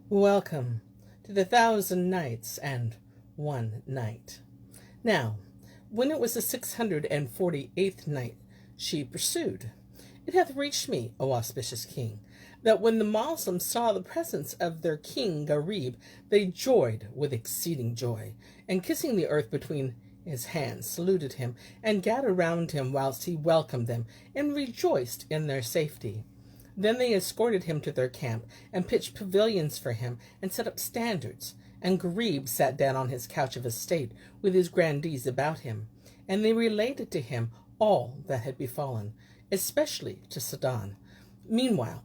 Welcome to the 1,000 Nights and One Night. Now, when it was the 648th night, she pursued, "It hath reached me, O auspicious king, that when the Moslems saw the presence of their king Gharib, they joyed with exceeding joy, and kissing the earth between his hands, saluted him, and gathered round him whilst he welcomed them, and rejoiced in their safety. Then they escorted him to their camp, and pitched pavilions for him, and set up standards. And Gharib sat down on his couch of estate, with his grandees about him. And they related to him all that had befallen, especially to Sidon. Meanwhile,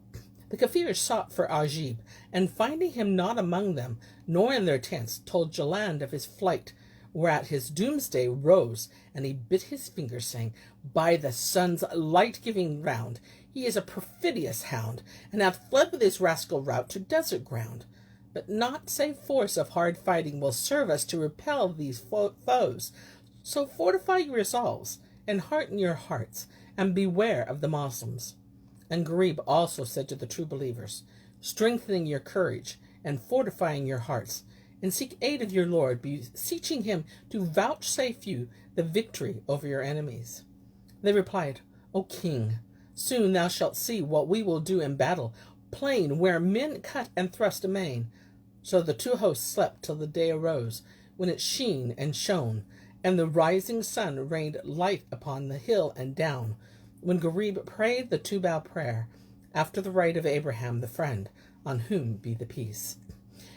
the Kafirs sought for Ajib, and finding him not among them, nor in their tents, told Jaland of his flight, whereat his doomsday rose, and he bit his finger, saying, "By the sun's light-giving round, he is a perfidious hound, and hath fled with his rascal rout to desert ground. But not save force of hard fighting will serve us to repel these foes. So fortify your resolves, and hearten your hearts, and beware of the Moslems." And Gharib also said to the true believers, "Strengthening your courage, and fortifying your hearts, and seek aid of your Lord, beseeching him to vouchsafe you the victory over your enemies." They replied, "O king, soon thou shalt see what we will do in battle, plain where men cut and thrust amain." So the two hosts slept till the day arose, when it sheen and shone, and the rising sun rained light upon the hill and down, when Gharib prayed the two-bow prayer, after the rite of Abraham the friend, on whom be the peace,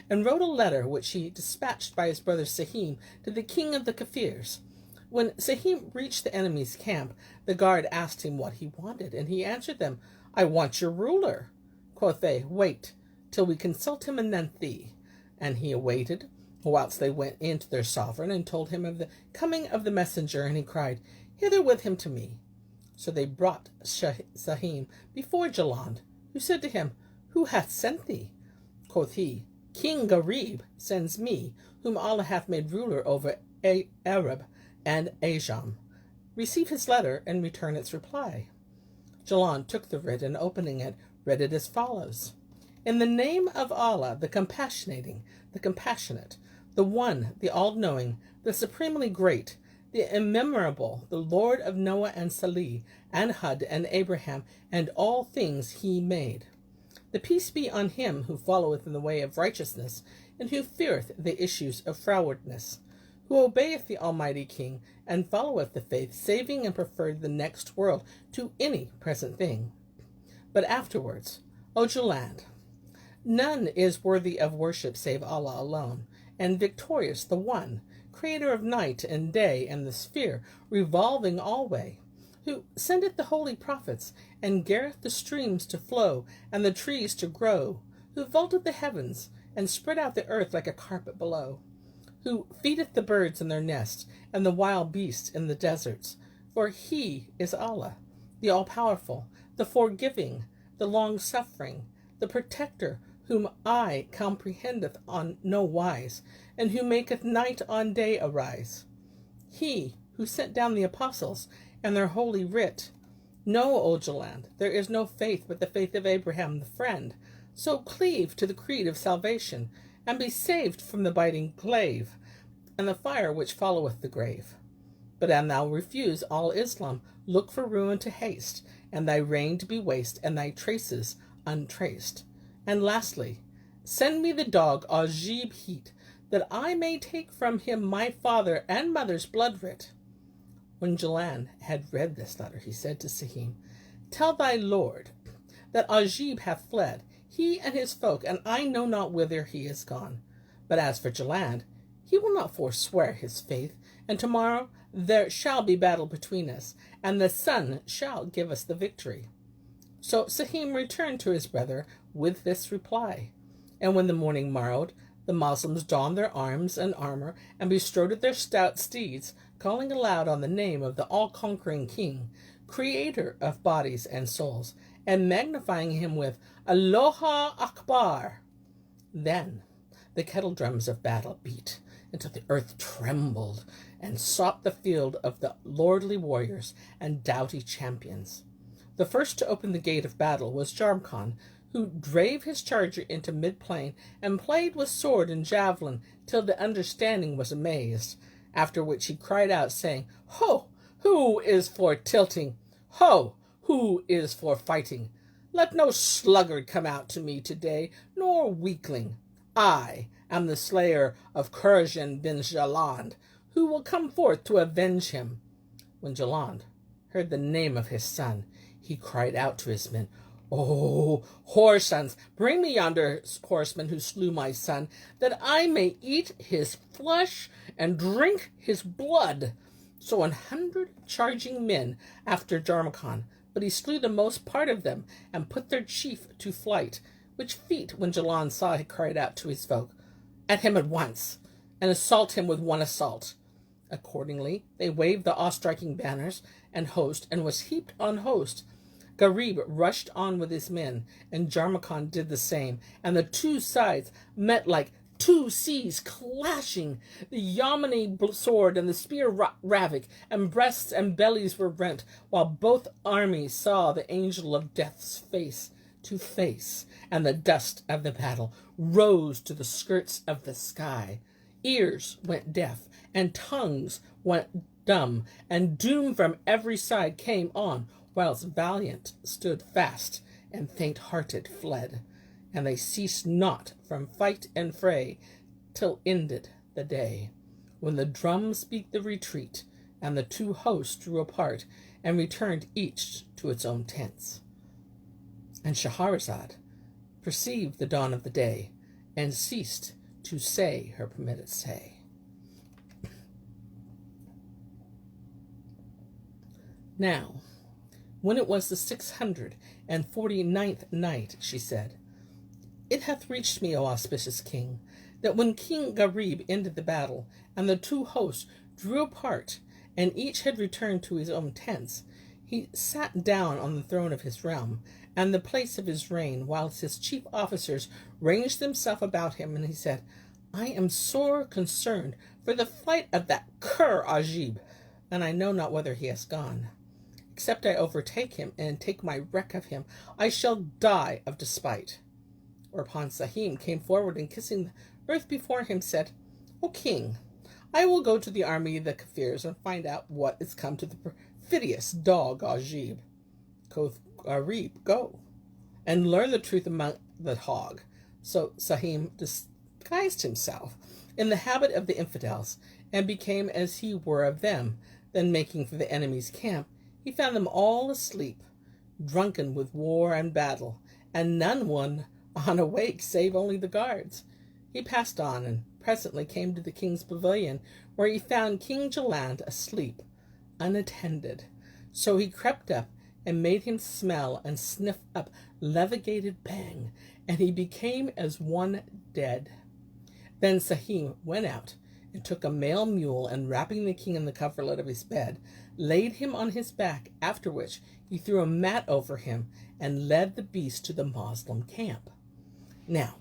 and wrote a letter which he dispatched by his brother Sahim to the king of the Kafirs. When Sahim reached the enemy's camp, the guard asked him what he wanted, and he answered them, "I want your ruler." Quoth they, "Wait till we consult him anent thee." And he awaited, whilst they went in to their sovereign, and told him of the coming of the messenger, and he cried, "Hither with him to me." So they brought Sahim before Jaland, who said to him, "Who hath sent thee?" Quoth he, "King Gharib sends me, whom Allah hath made ruler over Arab and Ajam. Receive his letter, and return its reply." Jaland took the writ, and opening it, read it as follows: "In the name of Allah, the compassionating, the compassionate, the one, the all-knowing, the supremely great, the immemorable, the Lord of Noah and Salih, and Hud and Abraham, and all things he made. The peace be on him who followeth in the way of righteousness, and who feareth the issues of frowardness, who obeyeth the Almighty King, and followeth the faith, saving and preferred the next world to any present thing. But afterwards, O Jaland, none is worthy of worship save Allah alone, and victorious the one, creator of night and day and the sphere, revolving alway, who sendeth the holy prophets, and gareth the streams to flow, and the trees to grow, who vaulted the heavens, and spread out the earth like a carpet below, who feedeth the birds in their nests, and the wild beasts in the deserts. For he is Allah, the all-powerful, the forgiving, the long-suffering, the protector, whom eye comprehendeth on no wise, and who maketh night on day arise. He who sent down the apostles, and their holy writ. Know, O Jaland, there is no faith but the faith of Abraham the friend. So cleave to the creed of salvation, and be saved from the biting glaive, and the fire which followeth the grave. But an thou refuse all Islam, look for ruin to haste, and thy reign to be waste, and thy traces untraced. And lastly, send me the dog Ajib heat, that I may take from him my father and mother's blood writ." When Jaland had read this letter, he said to Sahim, "Tell thy lord that Ajib hath fled, he and his folk, and I know not whither he is gone. But as for Jaland, he will not forswear his faith, and tomorrow there shall be battle between us, and the sun shall give us the victory." So Sahim returned to his brother with this reply. And when the morning morrowed, the Moslems donned their arms and armor, and bestrode their stout steeds, calling aloud on the name of the all-conquering king, creator of bodies and souls, and magnifying him with Allahu Akbar. Then the kettle drums of battle beat until the earth trembled, and sought the field of the lordly warriors and doughty champions. The first to open the gate of battle was Jarmkhan, who drave his charger into mid-plain, and played with sword and javelin till the understanding was amazed, after which he cried out, saying, Ho! Who is for tilting? Ho! Who is for fighting? Let no sluggard come out to me today, nor weakling. I am the slayer of Kurjan bin Jaland, who will come forth to avenge him. When Jaland heard the name of his son, he cried out to his men, O whoresons, bring me yonder horseman who slew my son, that I may eat his flesh and drink his blood. So 100 charging men after Jarmukhan, but he slew the most part of them, and put their chief to flight, which feat when Jaland saw, he cried out to his folk, At him at once, and assault him with one assault. Accordingly, they waved the awe-striking banners and host, and was heaped on host. Gharib rushed on with his men, and Jarmukhan did the same, and the two sides met like two seas clashing. The Yamani sword and the spear ravaged, and breasts and bellies were rent, while both armies saw the angel of death's face to face, and the dust of the battle rose to the skirts of the sky. Ears went deaf, and tongues went dumb, and doom from every side came on, whilst valiant stood fast, and faint-hearted fled. And they ceased not from fight and fray, till ended the day, when the drums beat the retreat, and the two hosts drew apart, and returned each to its own tents. And Shahrazad perceived the dawn of the day, and ceased to say her permitted say. Now, when it was the 649th night, she said, It hath reached me, O auspicious king, that when King Gharib ended the battle, and the two hosts drew apart, and each had returned to his own tents, he sat down on the throne of his realm, and the place of his reign, whilst his chief officers ranged themselves about him, and he said, I am sore concerned for the flight of that cur Ajib, and I know not whither he has gone. Except I overtake him and take my wreck of him, I shall die of despite. Whereupon Sahim came forward, and kissing the earth before him, said, O king, I will go to the army of the Kafirs and find out what is come to the perfidious dog Ajib. Quoth Gharib, Go, and learn the truth among the hog. So Sahim disguised himself in the habit of the infidels, and became as he were of them. Then making for the enemy's camp, he found them all asleep, drunken with war and battle, and none one on awake save only the guards. He passed on, and presently came to the king's pavilion, where he found King Jaland asleep, unattended. So he crept up, and made him smell and sniff up levigated bang, and he became as one dead. Then Sahim went out, and took a male mule, and wrapping the king in the coverlet of his bed, laid him on his back, after which he threw a mat over him, and led the beast to the Moslem camp. Now,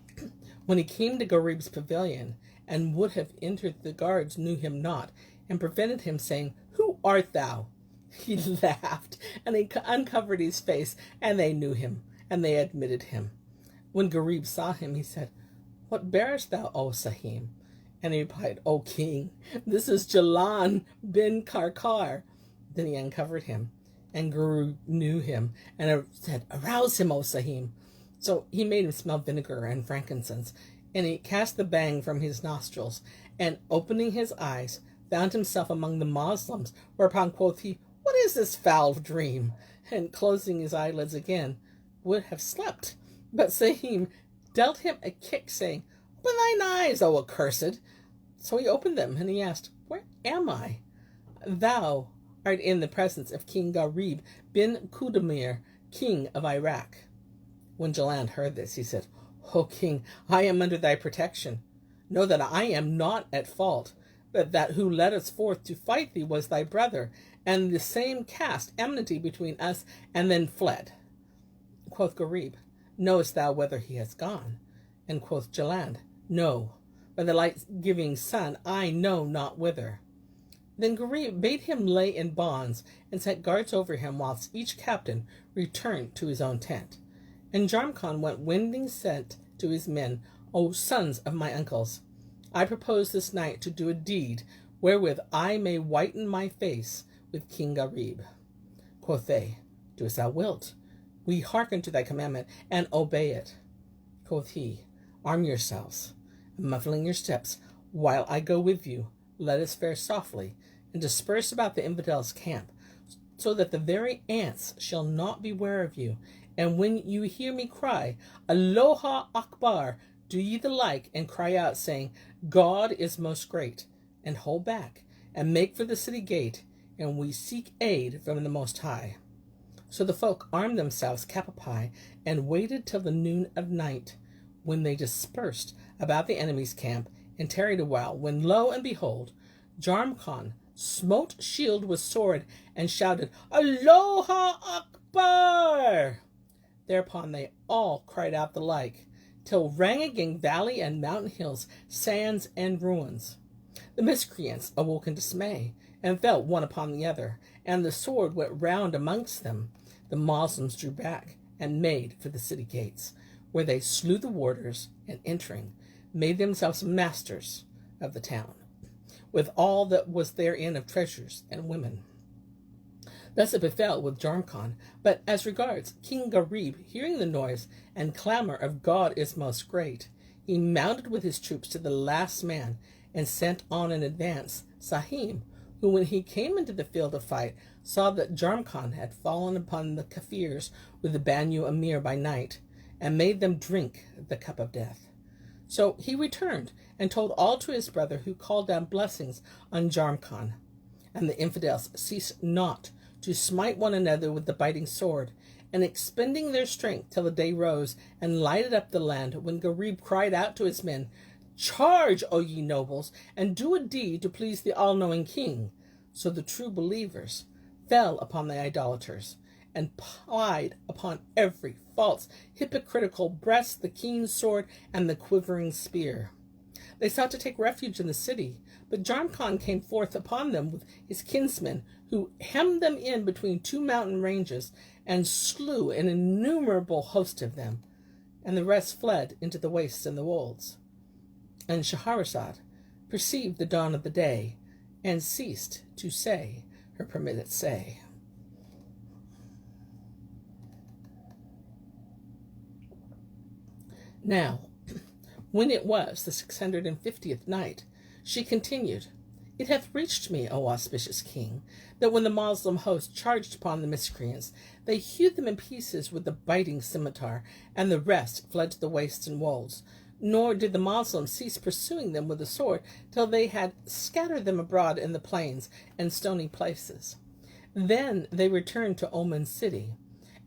when he came to Gharib's pavilion, and would have entered, the guards knew him not, and prevented him, saying, Who art thou? He laughed, and he uncovered his face, and they knew him, and they admitted him. When Gharib saw him, he said, What bearest thou, O Sahim? And he replied, O king, this is Jaland bin Karkar. Then he uncovered him, and Gharib knew him, and said, Arouse him, O Sahim. So he made him smell vinegar and frankincense, and he cast the bang from his nostrils, and opening his eyes, found himself among the Moslems, whereupon quoth he, What is this foul dream? And closing his eyelids again, would have slept. But Sahim dealt him a kick, saying, Open thine eyes, O accursed. So he opened them, and he asked, Where am I? Thou art in the presence of King Gharib bin Kudamir, king of Iraq. When Jaland heard this, he said, O king, I am under thy protection. Know that I am not at fault, but that who led us forth to fight thee was thy brother, and the same cast enmity between us, and then fled. Quoth Gharib, Knowest thou whither he has gone? And quoth Jaland, No, by the light-giving sun, I know not whither. Then Gharib bade him lay in bonds, and set guards over him, whilst each captain returned to his own tent. And Jamkhan went wending said to his men, O sons of my uncles, I propose this night to do a deed wherewith I may whiten my face with King Gharib. Quoth they, Do as thou wilt. We hearken to thy commandment and obey it. Quoth he, Arm yourselves, muffling your steps, while I go with you. Let us fare softly, and disperse about the infidels' camp, so that the very ants shall not beware of you. And when you hear me cry, Aloha Akbar, do ye the like, and cry out, saying, God is most great, and hold back, and make for the city gate, and we seek aid from the Most High. So the folk armed themselves cap a pie, and waited till the noon of night, when they dispersed about the enemy's camp, and tarried a while, when lo and behold, Jamkhan smote shield with sword, and shouted, Aloha Akbar! Thereupon they all cried out the like, till rang again valley and mountain hills, sands and ruins. The miscreants awoke in dismay, and fell one upon the other, and the sword went round amongst them. The Moslems drew back, and made for the city gates, where they slew the warders, and entering, made themselves masters of the town, with all that was therein of treasures and women. Thus it befell with Jamkhan. But as regards King Gharib, hearing the noise and clamor of God is most great, he mounted with his troops to the last man, and sent on in advance Sahim, who, when he came into the field of fight, saw that Jamkhan had fallen upon the Kafirs with the Banu Emir by night, and made them drink the cup of death. So he returned, and told all to his brother, who called down blessings on Jamkhan. And the infidels ceased not to smite one another with the biting sword, and expending their strength till the day rose, and lighted up the land, when Gharib cried out to his men, Charge, O ye nobles, and do a deed to please the all-knowing king. So the true believers fell upon the idolaters, and plied upon every false, hypocritical breast the keen sword and the quivering spear. They sought to take refuge in the city, but Jamkhan came forth upon them with his kinsmen, who hemmed them in between two mountain ranges, and slew an innumerable host of them, and the rest fled into the wastes and the wolds. And Shahrazad perceived the dawn of the day, and ceased to say her permitted say. Now, when it was the 650th night, she continued, It hath reached me, O auspicious king, that when the Moslem host charged upon the miscreants, they hewed them in pieces with the biting scimitar, and the rest fled to the wastes and wolds. Nor did the Moslems cease pursuing them with the sword till they had scattered them abroad in the plains and stony places. Then they returned to Oman's city,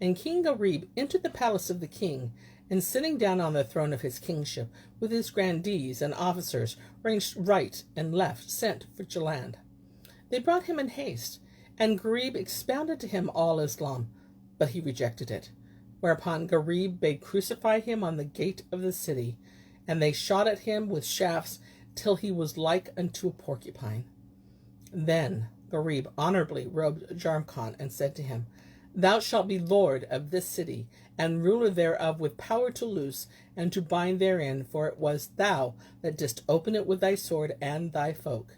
and King Gharib entered the palace of the king, and sitting down on the throne of his kingship, with his grandees and officers ranged right and left, sent for Jaland. They brought him in haste, and Gharib expounded to him all Islam, but he rejected it. Whereupon Gharib bade crucify him on the gate of the city, and they shot at him with shafts till he was like unto a porcupine. Then Gharib honorably robed Jamkhan, and said to him, Thou shalt be lord of this city, and ruler thereof with power to loose and to bind therein, for it was thou that didst open it with thy sword and thy folk.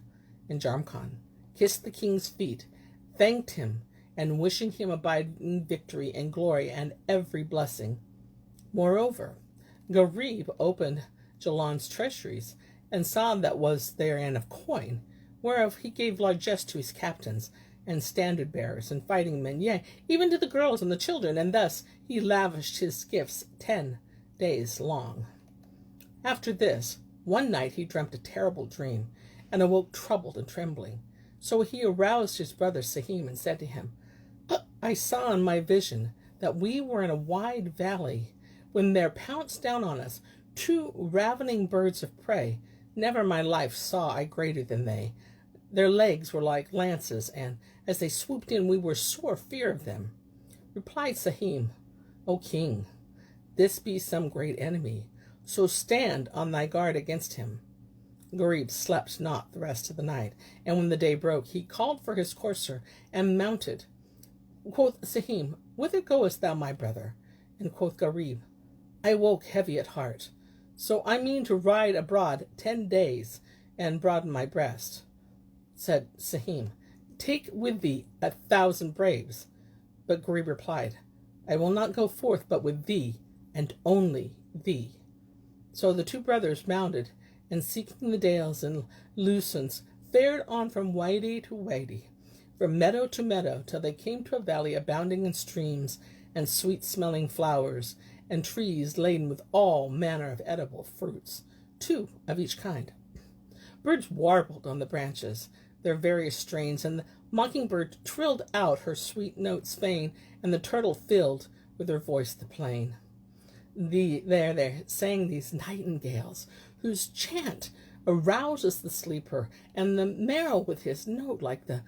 And Jamkhan kissed the king's feet, thanked him, and wishing him abiding victory and glory and every blessing. Moreover, Gharib opened Jaland's treasuries, and saw that was therein of coin, whereof he gave largesse to his captains, and standard bearers, and fighting men, yea, even to the girls and the children, and thus he lavished his gifts 10 days long. After this, one night he dreamt a terrible dream, and awoke troubled and trembling. So he aroused his brother Sahim, and said to him, I saw in my vision that we were in a wide valley, when there pounced down on us 2 ravening birds of prey. Never in my life saw I greater than they. Their legs were like lances, and as they swooped in, we were sore fear of them. Replied Sahim, O king, this be some great enemy, so stand on thy guard against him. Gharib slept not the rest of the night, and when the day broke, he called for his courser, and mounted. Quoth Sahim, Whither goest thou, my brother? And quoth Gharib, I woke heavy at heart, so I mean to ride abroad 10 days, and broaden my breast. Said Sahim, Take with thee 1,000 braves. But Gharib replied, I will not go forth but with thee, and only thee. So the two brothers mounted, and seeking the dales and lucens, fared on from wady to wady, from meadow to meadow, till they came to a valley abounding in streams and sweet-smelling flowers, and trees laden with all manner of edible fruits, 2 of each kind. Birds warbled on the branches their various strains, and the mockingbird trilled out her sweet notes fain, and the turtle filled with her voice the plain. There sang these nightingales, whose chant arouses the sleeper, and the merrow with his note like the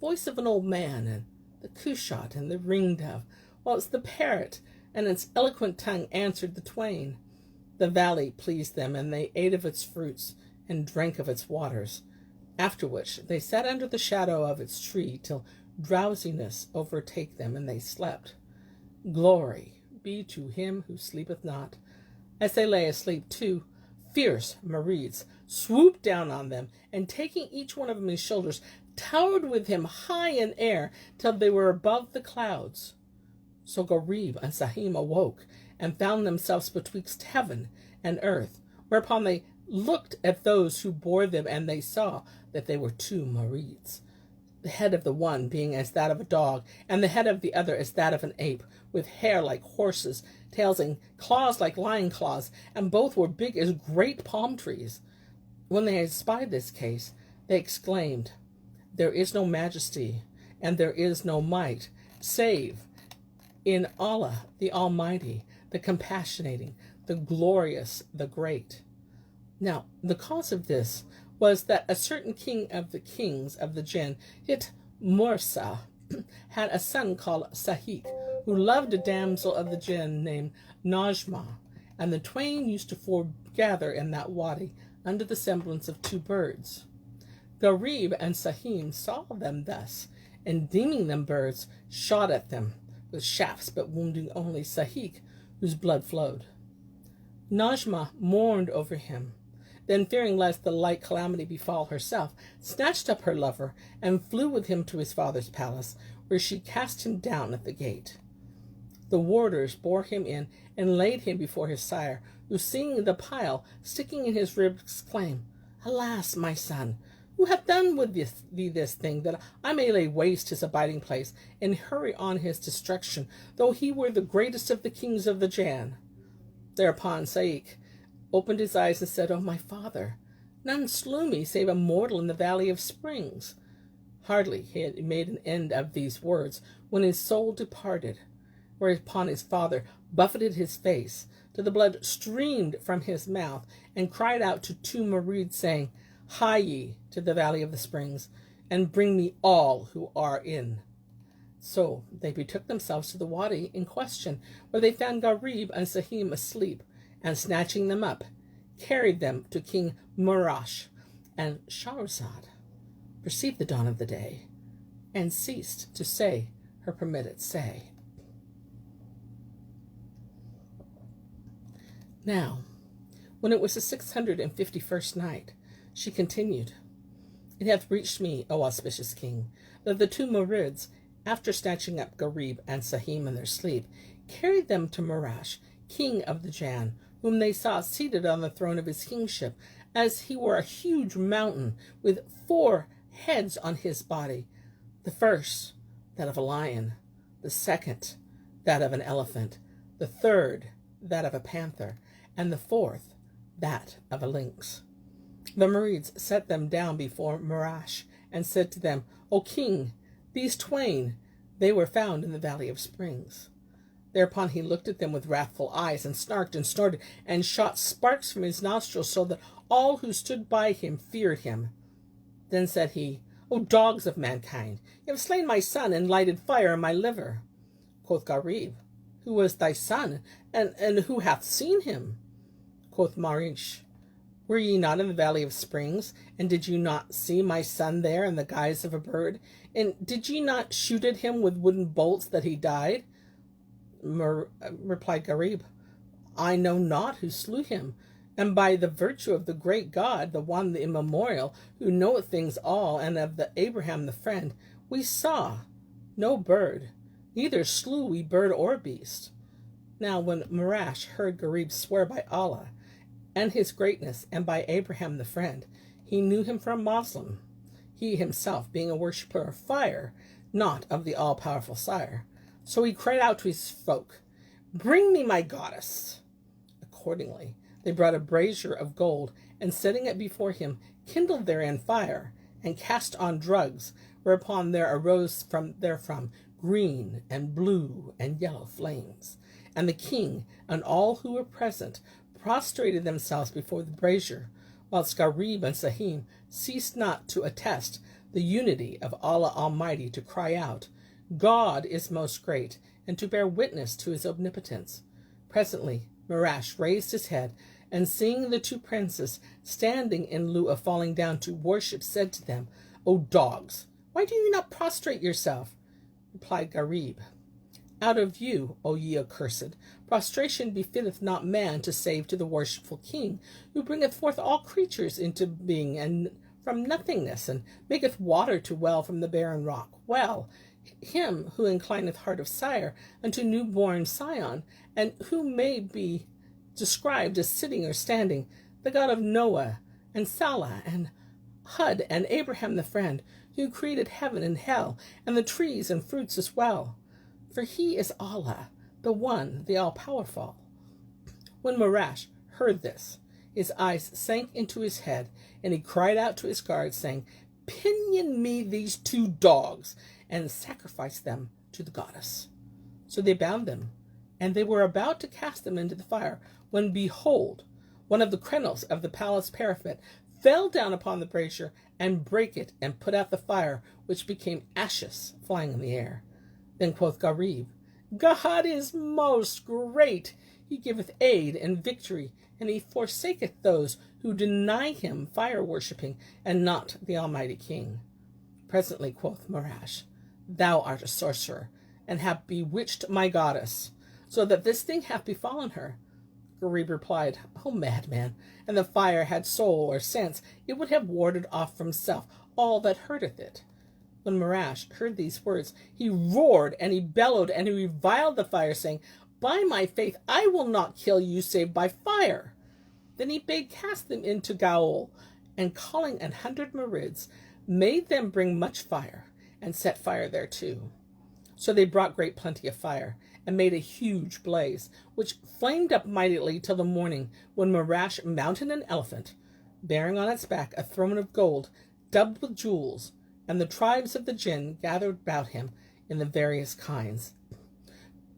voice of an old man, and the cushat and the ringdove, whilst the parrot and its eloquent tongue answered the twain. The valley pleased them, and they ate of its fruits, and drank of its waters. After which they sat under the shadow of its tree, till drowsiness overtake them, and they slept. Glory be to him who sleepeth not. As they lay asleep, 2 fierce Marids swooped down on them, and taking each one of them in his shoulders, towered with him high in air, till they were above the clouds. So Gharib and Sahim awoke, and found themselves betwixt heaven and earth, whereupon they looked at those who bore them, and they saw that they were 2 Marids, the head of the one being as that of a dog, and the head of the other as that of an ape, with hair like horses, tails and claws like lion claws, and both were big as great palm trees. When they had spied this case, they exclaimed, There is no majesty, and there is no might, save in Allah the Almighty, the Compassionating, the Glorious, the Great. Now, the cause of this was that a certain king of the kings of the Jinn, Hit Mursa, had a son called Sahik, who loved a damsel of the Jinn named Najma, and the twain used to foregather in that wadi under the semblance of 2 birds. Gharib and Sahim saw them thus, and deeming them birds, shot at them with shafts, but wounding only Sahik, whose blood flowed. Najma mourned over him, then fearing lest the like calamity befall herself, snatched up her lover, and flew with him to his father's palace, where she cast him down at the gate. The warders bore him in, and laid him before his sire, who, seeing the pile sticking in his ribs, exclaimed, Alas, my son, who hath done with thee this thing, that I may lay waste his abiding place, and hurry on his destruction, though he were the greatest of the kings of the Jann? Thereupon Saik opened his eyes and said, O my father, none slew me save a mortal in the Valley of Springs. Hardly he had made an end of these words, when his soul departed, whereupon his father buffeted his face, till the blood streamed from his mouth, and cried out to 2 Marids, saying, Hie ye to the Valley of the Springs, and bring me all who are in. So they betook themselves to the wadi in question, where they found Gharib and Sahim asleep, and snatching them up, carried them to King Murash, and Shahrazad perceived the dawn of the day, and ceased to say her permitted say. Now, when it was the 651st night, she continued, It hath reached me, O auspicious king, that the 2 Marids, after snatching up Gharib and Sahim in their sleep, carried them to Murash, king of the Jann, whom they saw seated on the throne of his kingship, as he were a huge mountain, with 4 heads on his body, the first that of a lion, the second that of an elephant, the third that of a panther, and the 4th that of a lynx. The Marids set them down before Murash, and said to them, O king, these twain, they were found in the Valley of Springs. Thereupon he looked at them with wrathful eyes, and snarked and snorted, and shot sparks from his nostrils, so that all who stood by him feared him. Then said he, O dogs of mankind, ye have slain my son, and lighted fire in my liver. Quoth Gharib, Who was thy son, and who hath seen him? Quoth Marish, Were ye not in the Valley of Springs, and did you not see my son there in the guise of a bird? And did ye not shoot at him with wooden bolts that he died? replied Gharib. I know not who slew him, and by the virtue of the great God, the one, the immemorial, who knoweth things all, and of the Abraham the friend, we saw no bird, neither slew we bird or beast. Now when Marash heard Gharib swear by Allah and his greatness, and by Abraham the friend, he knew him for a Moslem, he himself being a worshipper of fire, not of the all-powerful sire. So he cried out to his folk, Bring me my goddess. Accordingly, they brought a brazier of gold, and setting it before him, kindled therein fire, and cast on drugs, whereupon there arose therefrom green and blue and yellow flames. And the king and all who were present prostrated themselves before the brazier, whilst Gharib and Sahim ceased not to attest the unity of Allah Almighty, to cry out, God is most great, and to bear witness to his omnipotence. Presently Marash raised his head, and seeing the two princes standing in lieu of falling down to worship, said to them, O dogs, why do you not prostrate yourself? Replied Gharib, Out of you, O ye accursed, prostration befitteth not man to save to the worshipful king, who bringeth forth all creatures into being and from nothingness, and maketh water to well from the barren rock. Well, him who inclineth heart of sire unto newborn scion, and who may be described as sitting or standing, the God of Noah and Salah and Hud and Abraham the friend, who created heaven and hell, and the trees and fruits as well. For he is Allah, the one, the all-powerful. When Marash heard this, his eyes sank into his head, and he cried out to his guards, saying, Pinion me these two dogs, and sacrifice them to the goddess. So they bound them, and they were about to cast them into the fire, when behold, one of the crenels of the palace parapet fell down upon the brazier, and brake it, and put out the fire, which became ashes flying in the air. Then quoth Gharib, God is most great. He giveth aid and victory, and he forsaketh those who deny him fire-worshipping, and not the Almighty King. Presently quoth Marash, Thou art a sorcerer, and have bewitched my goddess, so that this thing hath befallen her. Gharib replied, O madman, and the fire had soul or sense, it would have warded off from self all that hurteth it. When Marash heard these words, he roared, and he bellowed, and he reviled the fire, saying, By my faith, I will not kill you save by fire. Then he bade cast them into Gaol, and calling 100 Marids, made them bring much fire, and set fire thereto. So they brought great plenty of fire, and made a huge blaze, which flamed up mightily till the morning, when Marash mounted an elephant, bearing on its back a throne of gold, dubbed with jewels, and the tribes of the Jinn gathered about him in the various kinds.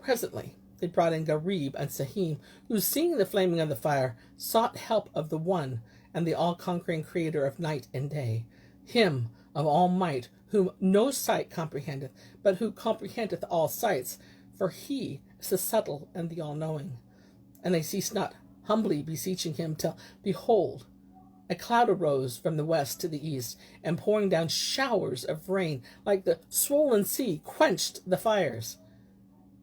Presently they brought in Gharib and Sahim, who, seeing the flaming of the fire, sought help of the one and the all-conquering creator of night and day, him of all might, whom no sight comprehendeth, but who comprehendeth all sights, for he is the subtle and the all-knowing. And they ceased not humbly beseeching him, till, behold, a cloud arose from the west to the east, and pouring down showers of rain, like the swollen sea, quenched the fires.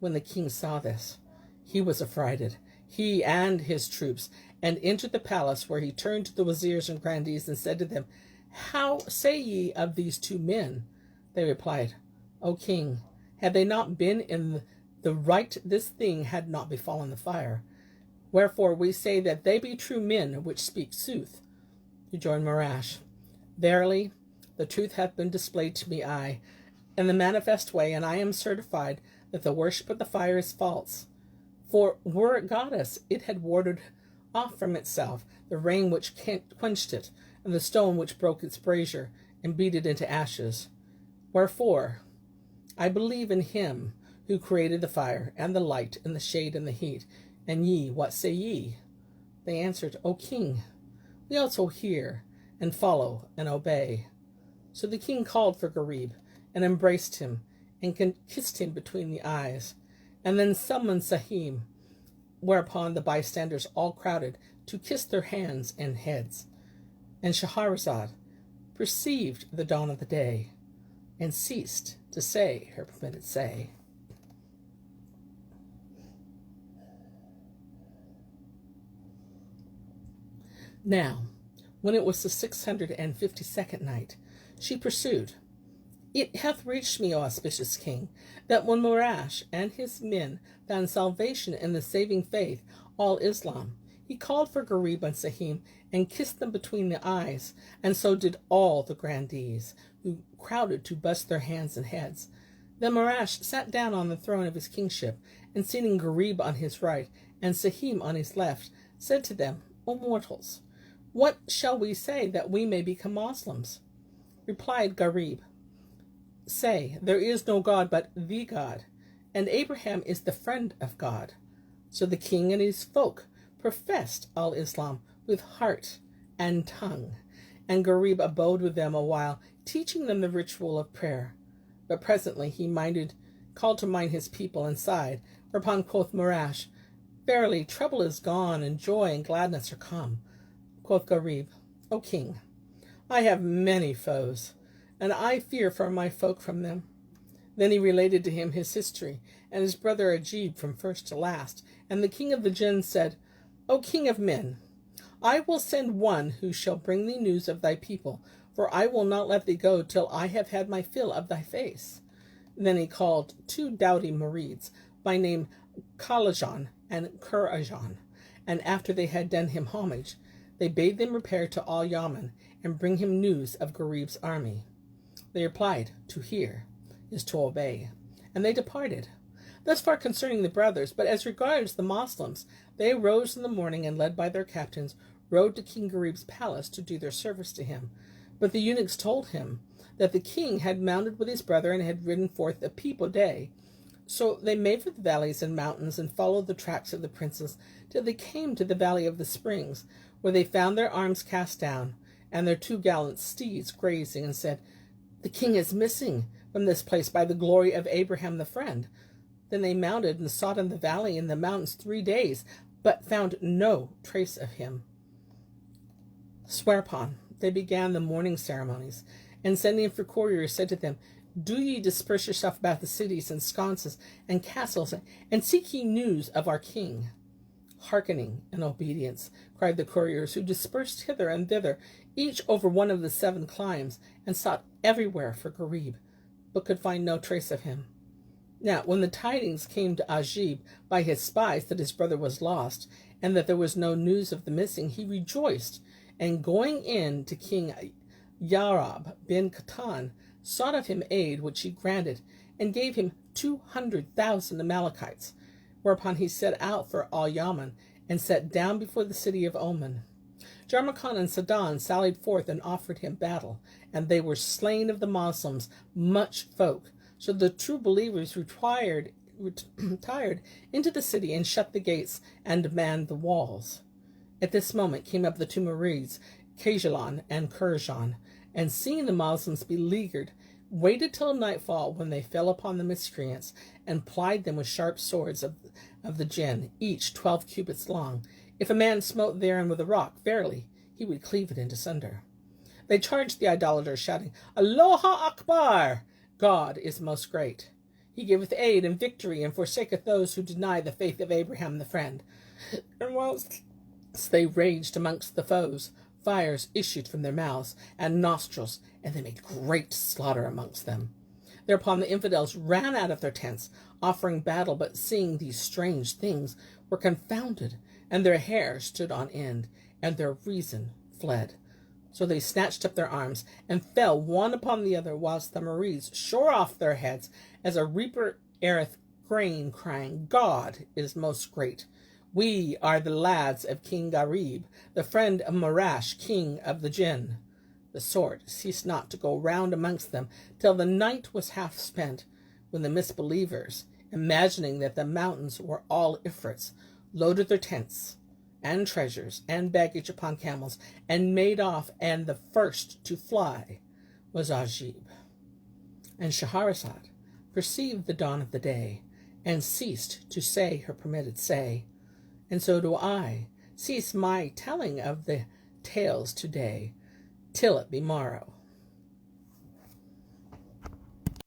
When the king saw this, he was affrighted, he and his troops, and entered the palace, where he turned to the wazirs and grandees, and said to them, How say ye of these two men? They replied, O king, had they not been in the right, this thing had not befallen the fire. Wherefore we say that they be true men which speak sooth. Rejoined Marash, Verily, the truth hath been displayed to me, I, in the manifest way, and I am certified that the worship of the fire is false. For were it goddess, it had warded off from itself the rain which quenched it, and the stone which broke its brazier, and beat it into ashes. Wherefore, I believe in him who created the fire, and the light, and the shade, and the heat. And ye, what say ye? They answered, O king, we also hear, and follow, and obey. So the king called for Gharib, and embraced him, and kissed him between the eyes, and then summoned Sahim, whereupon the bystanders all crowded to kiss their hands and heads. And Shahrazad perceived the dawn of the day, and ceased to say her permitted say. Now, when it was the 652nd night, she pursued, It hath reached me, O auspicious king, that when Murash and his men found salvation in the saving faith, all Islam, he called for Gharib and Sahim and kissed them between the eyes, and so did all the grandees, who crowded to bust their hands and heads. Then Murash sat down on the throne of his kingship, and seating Gharib on his right and Sahim on his left, said to them, O mortals, what shall we say that we may become Moslems? Replied Gharib, Say, there is no God but the God, and Abraham is the friend of God. So the king and his folk professed al-Islam with heart and tongue, and Gharib abode with them a while, teaching them the ritual of prayer. But presently he called to mind his people and sighed, whereupon quoth Murash, Verily, trouble is gone, and joy and gladness are come. Quoth Gharib, O king, I have many foes, and I fear for my folk from them. Then he related to him his history, and his brother Ajib from first to last. And the king of the Jinn said, O king of men, I will send one who shall bring thee news of thy people, for I will not let thee go till I have had my fill of thy face. Then he called 2 doughty Marids, by name Kalajan and Kurajan, and after they had done him homage, they bade them repair to Al Yaman and bring him news of Gharib's army. They replied, To hear is to obey, and they departed. Thus far concerning the brothers, but as regards the Moslems, they arose in the morning and, led by their captains, rode to King Gharib's palace to do their service to him. But the eunuchs told him that the king had mounted with his brother and had ridden forth a peep day. So they made for the valleys and mountains and followed the tracks of the princes till they came to the valley of the springs, where they found their arms cast down and their 2 gallant steeds grazing, and said, The king is missing from this place by the glory of Abraham the friend. Then they mounted and sought in the valley and the mountains 3 days, but found no trace of him. Whereupon they began the mourning ceremonies, and sending for couriers said to them, Do ye disperse yourself about the cities and sconces and castles, and seek ye news of our king. Hearkening and obedience, cried the couriers, who dispersed hither and thither, each over one of the 7 climes, and sought everywhere for Gharib, but could find no trace of him. Now, when the tidings came to Ajib by his spies that his brother was lost, and that there was no news of the missing, he rejoiced, and going in to King Yarab bin Qatan, sought of him aid, which he granted, and gave him 200,000 Amalekites, whereupon he set out for Al Yaman, and sat down before the city of Oman. Jarmakan and Sadan sallied forth and offered him battle, and they were slain of the Moslems, much folk. So the true believers retired into the city and shut the gates and manned the walls. At this moment came up the 2 Marids, Jaland and Kurajan, and seeing the Moslems beleaguered, waited till nightfall, when they fell upon the miscreants and plied them with sharp swords of the Jinn, each 12 cubits long. If a man smote therein with a rock, verily he would cleave it into sunder. They charged the idolaters, shouting, Allahu Akbar! God is most great. He giveth aid and victory, and forsaketh those who deny the faith of Abraham the friend. And whilst they raged amongst the foes, fires issued from their mouths and nostrils, and they made great slaughter amongst them. Thereupon the infidels ran out of their tents, offering battle, but seeing these strange things, were confounded, and their hair stood on end, and their reason fled. So they snatched up their arms, and fell one upon the other, whilst the Marids shore off their heads, as a reaper aireth grain, crying, God is most great. We are the lads of King Gharib, the friend of Murash, king of the Jinn. The sword ceased not to go round amongst them, till the night was half spent, when the misbelievers, imagining that the mountains were all Ifrits, loaded their tents and treasures and baggage upon camels, and made off, and the first to fly was Ajib. And Shahrazad perceived the dawn of the day, and ceased to say her permitted say. And so do I cease my telling of the tales today, till it be morrow.